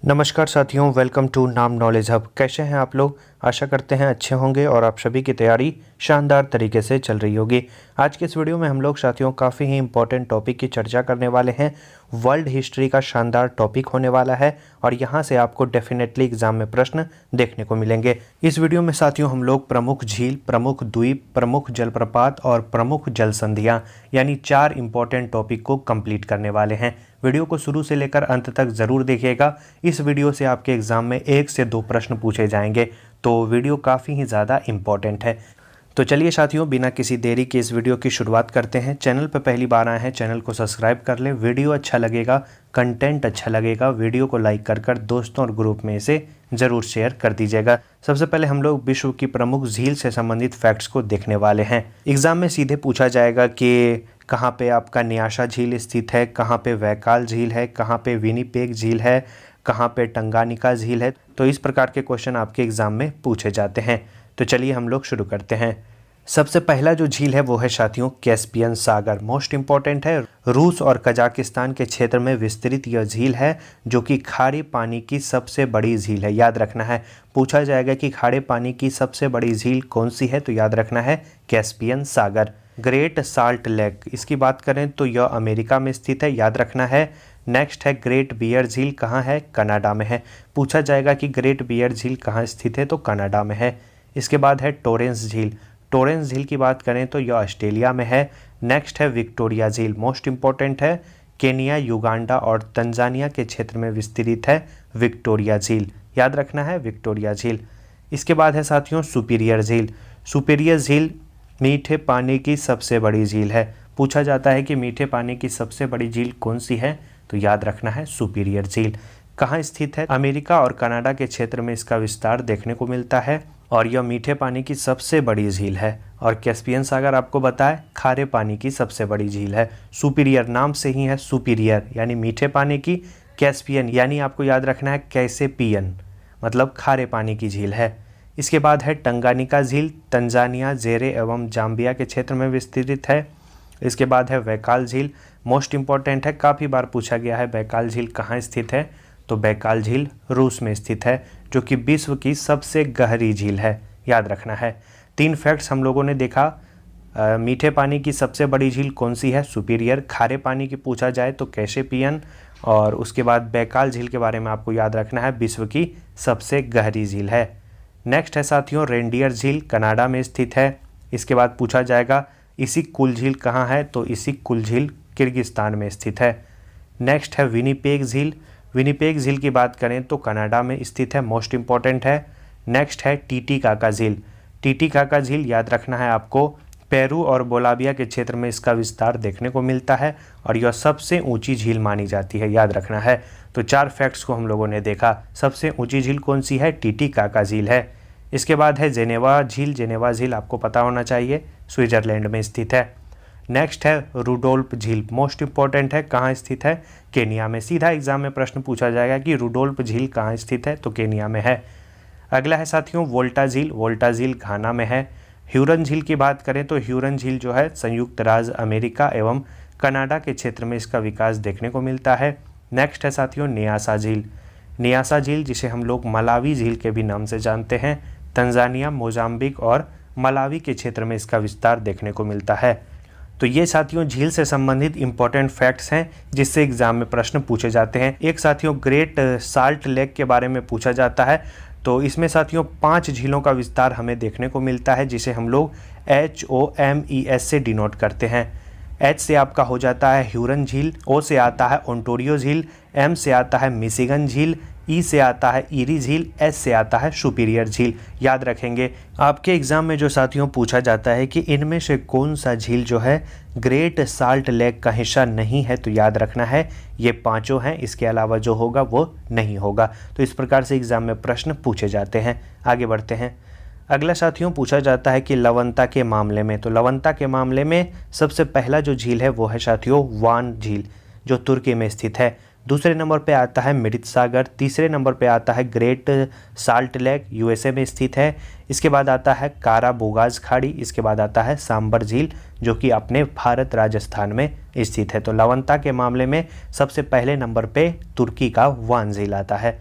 नमस्कार साथियों, welcome to नाम नॉलेज हब। कैसे हैं आप लोग? आशा करते हैं अच्छे होंगे और आप सभी की तैयारी शानदार तरीके से चल रही होगी। आज के इस वीडियो में हम लोग साथियों काफ़ी ही इंपॉर्टेंट टॉपिक की चर्चा करने वाले हैं। वर्ल्ड हिस्ट्री का शानदार टॉपिक होने वाला है और यहाँ से आपको डेफिनेटली एग्जाम में प्रश्न देखने को मिलेंगे। इस वीडियो में साथियों हम लोग प्रमुख झील, प्रमुख द्वीप, प्रमुख जलप्रपात और प्रमुख जल संधियाँ यानी 4 इंपॉर्टेंट टॉपिक को कंप्लीट करने वाले हैं। वीडियो को शुरू से लेकर अंत तक ज़रूर देखिएगा। इस वीडियो से आपके एग्ज़ाम में 1 से 2 प्रश्न पूछे जाएंगे, तो वीडियो काफ़ी ही ज़्यादा इम्पॉर्टेंट है। तो चलिए साथियों, बिना किसी देरी के इस वीडियो की शुरुआत करते हैं। चैनल पर पहली बार आए हैं, चैनल को सब्सक्राइब कर लें। वीडियो अच्छा लगेगा, कंटेंट अच्छा लगेगा, वीडियो को लाइक कर दोस्तों और ग्रुप में इसे ज़रूर शेयर कर दीजिएगा। सबसे पहले हम लोग विश्व की प्रमुख झील से संबंधित फैक्ट्स को देखने वाले हैं। एग्ज़ाम में सीधे पूछा जाएगा कि कहाँ पे आपका न्यासा झील स्थित है, कहाँ पे वैकाल झील है, कहाँ पे विनिपेग झील है, कहाँ पे टंगानिका झील है। तो इस प्रकार के क्वेश्चन आपके एग्ज़ाम में पूछे जाते हैं। तो चलिए हम लोग शुरू करते हैं। सबसे पहला जो झील है वो है साथियों कैस्पियन सागर। मोस्ट इम्पॉर्टेंट है। रूस और कजाकिस्तान के क्षेत्र में विस्तृत यह झील है जो कि खारे पानी की सबसे बड़ी झील है। याद रखना है, पूछा जाएगा कि खारे पानी की सबसे बड़ी झील कौन सी है, तो याद रखना है कैस्पियन सागर। ग्रेट साल्ट लेक, इसकी बात करें तो यह अमेरिका में स्थित है, याद रखना है। नेक्स्ट है ग्रेट बियर झील, कहाँ है? कनाडा में है। पूछा जाएगा कि ग्रेट बियर झील कहाँ स्थित है, तो कनाडा में है। इसके बाद है टोरेंस झील। टोरेंस झील की बात करें तो यह ऑस्ट्रेलिया में है। नेक्स्ट है विक्टोरिया झील, मोस्ट इंपॉर्टेंट है। केनिया, युगांडा और तंजानिया के क्षेत्र में विस्तृत है विक्टोरिया झील, याद रखना है विक्टोरिया झील। इसके बाद है साथियों सुपीरियर झील। सुपीरियर झील मीठे पानी की सबसे बड़ी झील है। पूछा जाता है कि मीठे पानी की सबसे बड़ी झील कौन सी है, तो याद रखना है सुपीरियर झील। कहाँ स्थित है? अमेरिका और कनाडा के क्षेत्र में इसका विस्तार देखने को मिलता है और यह मीठे पानी की सबसे बड़ी झील है। और कैस्पियन सागर आपको बताए खारे पानी की सबसे बड़ी झील है। सुपीरियर नाम से ही है, सुपीरियर यानी मीठे पानी की, कैस्पियन यानी आपको याद रखना है कैसेपियन मतलब खारे पानी की झील है। इसके बाद है टंगानिका झील, तंजानिया, जेरे एवं जाम्बिया के क्षेत्र में विस्तृत है। इसके बाद है बैकाल झील, मोस्ट इंपॉर्टेंट है, काफ़ी बार पूछा गया है बैकाल झील कहाँ स्थित है, तो बैकाल झील रूस में स्थित है जो कि विश्व की सबसे गहरी झील है, याद रखना है। 3 फैक्ट्स हम लोगों ने देखा। मीठे पानी की सबसे बड़ी झील कौन सी है? सुपीरियर। खारे पानी की पूछा जाए तो कैसेपियन। और उसके बाद बैकाल झील के बारे में आपको याद रखना है विश्व की सबसे गहरी झील है। नेक्स्ट है साथियों रेनडियर झील, कनाडा में स्थित है। इसके बाद पूछा जाएगा इसी कुल झील कहाँ है, तो इसी कुल झील किर्गिस्तान में स्थित है। नेक्स्ट है विनिपेग झील। विनिपेग झील की बात करें तो कनाडा में स्थित है, मोस्ट इंपॉर्टेंट है। नेक्स्ट है टीटीकाका झील। टीटीकाका झील याद रखना है आपको, पेरू और बोलाविया के क्षेत्र में इसका विस्तार देखने को मिलता है और यह सबसे ऊंची झील मानी जाती है, याद रखना है। तो 4 फैक्ट्स को हम लोगों ने देखा। सबसे ऊंची झील कौन सी है? टीटीकाका झील है। इसके बाद है जेनेवा झील। जेनेवा झील आपको पता होना चाहिए, स्विट्जरलैंड में स्थित है। नेक्स्ट है रुडोल्फ झील, मोस्ट इंपॉर्टेंट है, कहाँ स्थित है? केनिया में। सीधा एग्जाम में प्रश्न पूछा जाएगा कि रुडोल्फ झील कहाँ स्थित है, तो केनिया में है। अगला है साथियों वोल्टा झील। वोल्टा झील घाना में है। ह्यूरन झील की बात करें तो ह्यूरन झील जो है संयुक्त राज्य अमेरिका एवं कनाडा के क्षेत्र में इसका विकास देखने को मिलता है। नेक्स्ट है साथियों न्यासा झील। न्यासा झील जिसे हम लोग मलावी झील के भी नाम से जानते हैं, तंजानिया, मोजाम्बिक और मलावी के क्षेत्र में इसका विस्तार देखने को मिलता है। तो ये साथियों झील से संबंधित इंपॉर्टेंट फैक्ट्स हैं जिससे एग्जाम में प्रश्न पूछे जाते हैं। एक साथियों ग्रेट साल्ट लेक के बारे में पूछा जाता है, तो इसमें साथियों 5 झीलों का विस्तार हमें देखने को मिलता है जिसे हम लोग HOMES से डिनोट करते हैं। H से आपका हो जाता है ह्यूरन झील, O से आता है ओंटारियो झील, M से आता है मिशिगन झील, E से आता है ईरी झील, S से आता है सुपीरियर झील। याद रखेंगे आपके एग्जाम में जो साथियों पूछा जाता है कि इनमें से कौन सा झील जो है ग्रेट साल्ट लेक का हिस्सा नहीं है, तो याद रखना है ये 5 हैं, इसके अलावा जो होगा वो नहीं होगा। तो इस प्रकार से एग्जाम में प्रश्न पूछे जाते हैं। आगे बढ़ते हैं। अगला साथियों पूछा जाता है कि लवणता के मामले में, तो लवणता के मामले में सबसे पहला जो झील है वो है साथियों वान झील जो तुर्की में स्थित है। दूसरे नंबर पे आता है मृत सागर। तीसरे नंबर पे आता है ग्रेट साल्ट लेक, USA में स्थित है। इसके बाद आता है कारा बोगाज खाड़ी। इसके बाद आता है सांबर झील जो कि अपने भारत राजस्थान में स्थित है। तो लवणता के मामले में सबसे पहले नंबर पे तुर्की का वान झील आता है।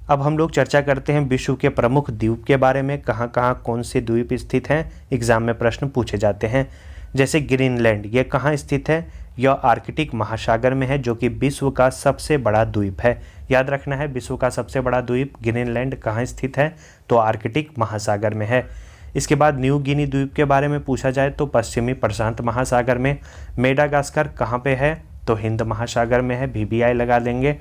अब हम लोग चर्चा करते हैं विश्व के प्रमुख द्वीप के बारे में, कहाँ कहाँ कौन से द्वीप स्थित हैं, एग्जाम में प्रश्न पूछे जाते हैं। जैसे ग्रीनलैंड, ये कहाँ स्थित है? यह आर्कटिक महासागर में है, जो कि विश्व का सबसे बड़ा द्वीप है। याद रखना है, विश्व का सबसे बड़ा द्वीप ग्रीनलैंड कहाँ स्थित है? तो आर्कटिक महासागर में है। इसके बाद न्यू गिनी द्वीप के बारे में पूछा जाए तो पश्चिमी प्रशांत महासागर में। मेडागास्कर कहाँ पे है? तो हिंद महासागर में है, VBI लगा देंगे।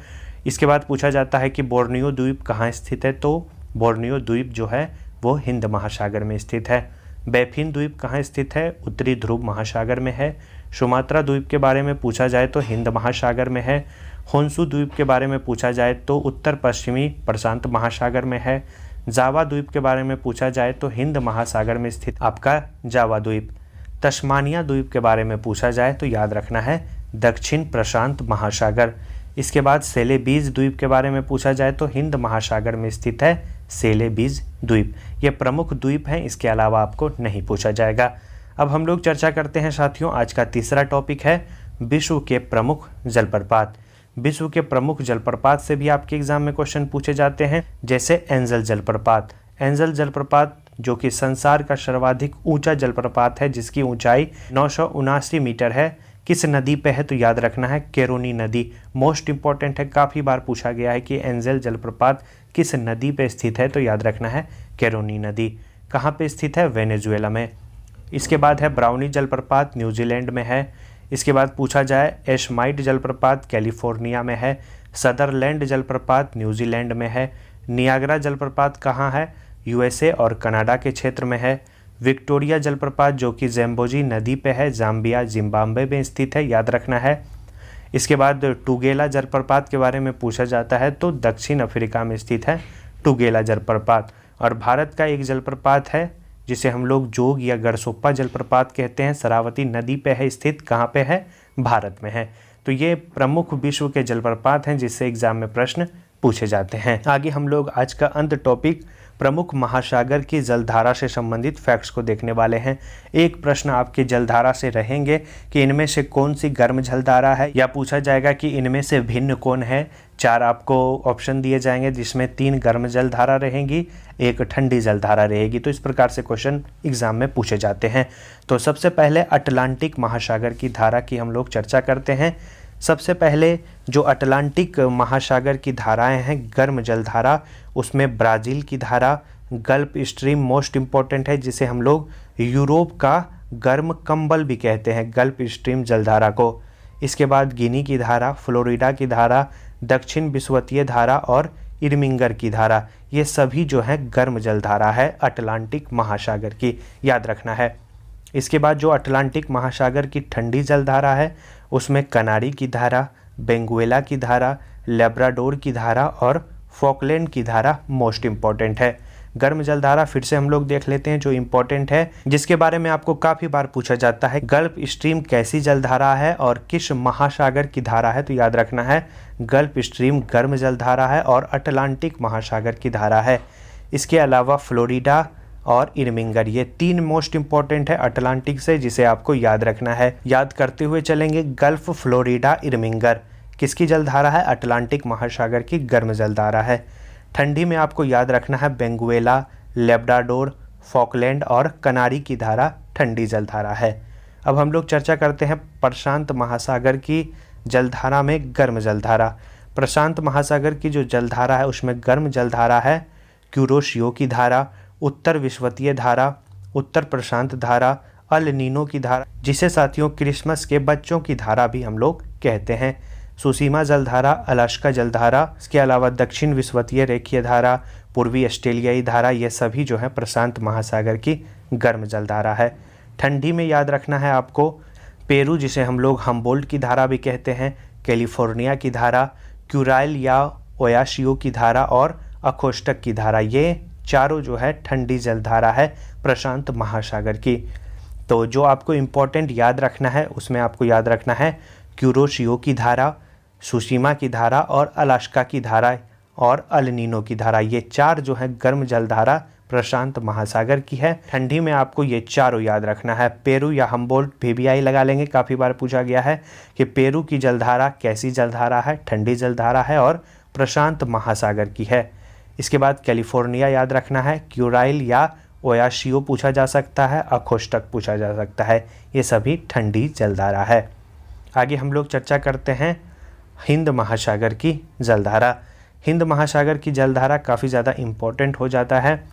इसके बाद पूछा जाता है कि बोर्नियो द्वीप कहाँ स्थित है? तो बोर्नियो द्वीप जो है वो हिंद महासागर में स्थित है। बैफिन द्वीप कहाँ स्थित है? उत्तरी ध्रुव महासागर में है। सुमात्रा द्वीप के बारे में पूछा जाए तो हिंद महासागर में है। होन्सु द्वीप के बारे में पूछा जाए तो उत्तर पश्चिमी प्रशांत महासागर में है। जावा द्वीप के बारे में पूछा जाए तो हिंद महासागर में स्थित आपका जावा द्वीप। तस्मानिया द्वीप के बारे में पूछा जाए तो याद रखना है दक्षिण प्रशांत महासागर। इसके बाद सेलेबीज द्वीप के बारे में पूछा जाए तो हिंद महासागर में स्थित है सेलेबीज द्वीप। ये प्रमुख द्वीप हैं, इसके अलावा आपको नहीं पूछा जाएगा। अब हम लोग चर्चा करते हैं साथियों, आज का तीसरा टॉपिक है विश्व के प्रमुख जलप्रपात। विश्व के प्रमुख जलप्रपात से भी आपके एग्जाम में क्वेश्चन पूछे जाते हैं, जैसे एंजल जलप्रपात। एंजल जलप्रपात जो कि संसार का सर्वाधिक ऊंचा जलप्रपात है, जिसकी ऊंचाई 979 मीटर है। किस नदी पे है? तो याद रखना है केरोनी नदी। मोस्ट इंपॉर्टेंट है, काफ़ी बार पूछा गया है कि एंजल जलप्रपात किस नदी पे स्थित है, तो याद रखना है केरोनी नदी। कहाँ पे स्थित है? वेनेजुएला में। इसके बाद है ब्राउनी जलप्रपात, न्यूजीलैंड में है। इसके बाद पूछा जाए एशमाइट जलप्रपात कैलिफोर्निया में है। सदरलैंड जलप्रपात न्यूजीलैंड में है। नियाग्रा जलप्रपात कहाँ है? USA और कनाडा के क्षेत्र में है। विक्टोरिया जलप्रपात जो कि ज़ैम्बोजी नदी पे है, जाम्बिया जिम्बाब्वे में स्थित है, याद रखना है। इसके बाद टुगेला जलप्रपात के बारे में पूछा जाता है तो दक्षिण अफ्रीका में स्थित है टुगेला जलप्रपात। और भारत का एक जलप्रपात है जिसे हम लोग जोग या गरसोप्पा जलप्रपात कहते हैं, शरावती नदी पे है स्थित। कहाँ पे है? भारत में है। तो ये प्रमुख विश्व के जलप्रपात हैं जिससे एग्जाम में प्रश्न पूछे जाते हैं। आगे हम लोग आज का अंत टॉपिक प्रमुख महासागर की जलधारा से संबंधित फैक्ट्स को देखने वाले हैं। एक प्रश्न आपके जलधारा से रहेंगे कि इनमें से कौन सी गर्म जलधारा है, या पूछा जाएगा कि इनमें से भिन्न कौन है। 4 आपको ऑप्शन दिए जाएंगे जिसमें 3 गर्म जलधारा रहेंगी, 1 ठंडी जलधारा रहेगी। तो इस प्रकार से क्वेश्चन एग्जाम में पूछे जाते हैं। तो सबसे पहले अटलांटिक महासागर की धारा की हम लोग चर्चा करते हैं। सबसे पहले जो अटलांटिक महासागर की धाराएं हैं गर्म जलधारा, उसमें ब्राज़ील की धारा, गल्फ स्ट्रीम मोस्ट इम्पॉर्टेंट है, जिसे हम लोग यूरोप का गर्म कंबल भी कहते हैं, गल्फ स्ट्रीम जलधारा को। इसके बाद गिनी की धारा, फ्लोरिडा की धारा, दक्षिण विषुवतीय धारा और इरमिंगर की धारा, ये सभी जो है गर्म जलधारा है अटलांटिक महासागर की, याद रखना है। इसके बाद जो अटलांटिक महासागर की ठंडी जलधारा है उसमें कनारी की धारा, बेंगुएला की धारा, लेब्राडोर की धारा और फॉकलैंड की धारा मोस्ट इम्पॉर्टेंट है। गर्म जलधारा फिर से हम लोग देख लेते हैं जो इम्पोर्टेंट है, जिसके बारे में आपको काफ़ी बार पूछा जाता है। गल्फ स्ट्रीम कैसी जलधारा है और किस महासागर की धारा है? तो याद रखना है गल्फ स्ट्रीम गर्म जलधारा है और अटलांटिक महासागर की धारा है। इसके अलावा फ्लोरिडा और इरमिंगर, ये 3 मोस्ट इम्पॉर्टेंट है अटलांटिक से, जिसे आपको याद रखना है। याद करते हुए चलेंगे, गल्फ, फ्लोरिडा, इरमिंगर किसकी जलधारा है? अटलांटिक महासागर की गर्म जलधारा है। ठंडी में आपको याद रखना है बेंगुएला, लेब्राडोर, फॉकलैंड और कनारी की धारा ठंडी जलधारा है। अब हम लोग चर्चा करते हैं प्रशांत महासागर की जलधारा में गर्म जलधारा। प्रशांत महासागर की जो जलधारा है उसमें गर्म जलधारा है क्यूरोशियो की धारा, उत्तर विषुवतीय धारा, उत्तर प्रशांत धारा, अल नीनो की धारा, जिसे साथियों क्रिसमस के बच्चों की धारा भी हम लोग कहते हैं, सुसीमा जलधारा, अलास्का जलधारा। इसके अलावा दक्षिण विषुवतीय रेखीय धारा, पूर्वी ऑस्ट्रेलियाई धारा, ये सभी जो है प्रशांत महासागर की गर्म जलधारा है। ठंडी में याद रखना है आपको पेरू, जिसे हम लोग हम्बोल्ट की धारा भी कहते हैं, कैलिफोर्निया की धारा, क्यूराइल या ओयाशियो की धारा और अकोष्टक की धारा, ये चारों जो है ठंडी जलधारा है प्रशांत महासागर की। तो जो आपको इम्पोर्टेंट याद रखना है उसमें आपको याद रखना है क्यूरोशियो की धारा, सुशीमा की धारा और अलास्का की धारा और अल नीनो की धारा, ये 4 जो है गर्म जलधारा प्रशांत महासागर की है। ठंडी में आपको ये चारों याद रखना है। पेरू या हम्बोल्ट VBI लगा लेंगे, काफ़ी बार पूछा गया है कि पेरू की जलधारा कैसी जलधारा है, ठंडी जलधारा है और प्रशांत महासागर की है। इसके बाद कैलिफोर्निया याद रखना है, क्यूराइल या ओयाशियो पूछा जा सकता है, अकोष्टक पूछा जा सकता है। ये सभी ठंडी जलधारा है। आगे हम लोग चर्चा करते हैं हिंद महासागर की जलधारा। हिंद महासागर की जलधारा काफ़ी ज़्यादा इम्पोर्टेंट हो जाता है।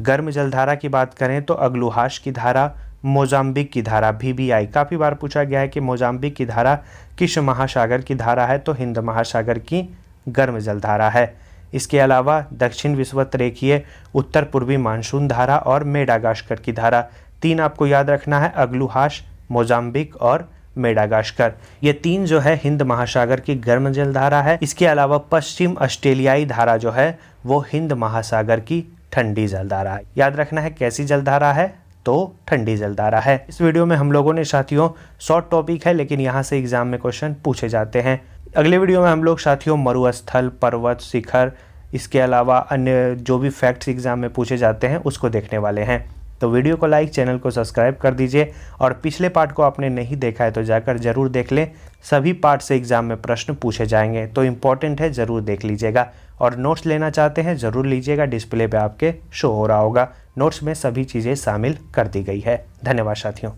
गर्म जलधारा की बात करें तो अग्लुहाश की धारा, मोजाम्बिक की धारा VBI, काफ़ी बार पूछा गया है कि मोजाम्बिक की धारा किस महासागर की धारा है, तो हिंद महासागर की गर्म जलधारा है। इसके अलावा दक्षिण विषुवत-रेखीय उत्तर पूर्वी मानसून धारा और मेडागास्कर की धारा। 3 आपको याद रखना है, अग्लुहाश, मोजाम्बिक और मेडागास्कर। ये 3 जो है हिंद महासागर की गर्म जलधारा है। इसके अलावा पश्चिम ऑस्ट्रेलियाई धारा जो है वो हिंद महासागर की ठंडी जलधारा है। याद रखना है कैसी जलधारा है, तो ठंडी जलधारा है। इस वीडियो में हम लोगों ने साथियों शॉर्ट टॉपिक है, लेकिन यहाँ से एग्जाम में क्वेश्चन पूछे जाते हैं। अगले वीडियो में हम लोग साथियों मरुस्थल, पर्वत, शिखर, इसके अलावा अन्य जो भी फैक्ट्स एग्जाम में पूछे जाते हैं उसको देखने वाले हैं। तो वीडियो को लाइक, चैनल को सब्सक्राइब कर दीजिए और पिछले पार्ट को आपने नहीं देखा है तो जाकर जरूर देख लें। सभी पार्ट से एग्जाम में प्रश्न पूछे जाएंगे, तो इम्पोर्टेंट है, ज़रूर देख लीजिएगा। और नोट्स लेना चाहते हैं ज़रूर लीजिएगा, डिस्प्ले पे आपके शो हो रहा होगा। नोट्स में सभी चीज़ें शामिल कर दी गई है। धन्यवाद साथियों।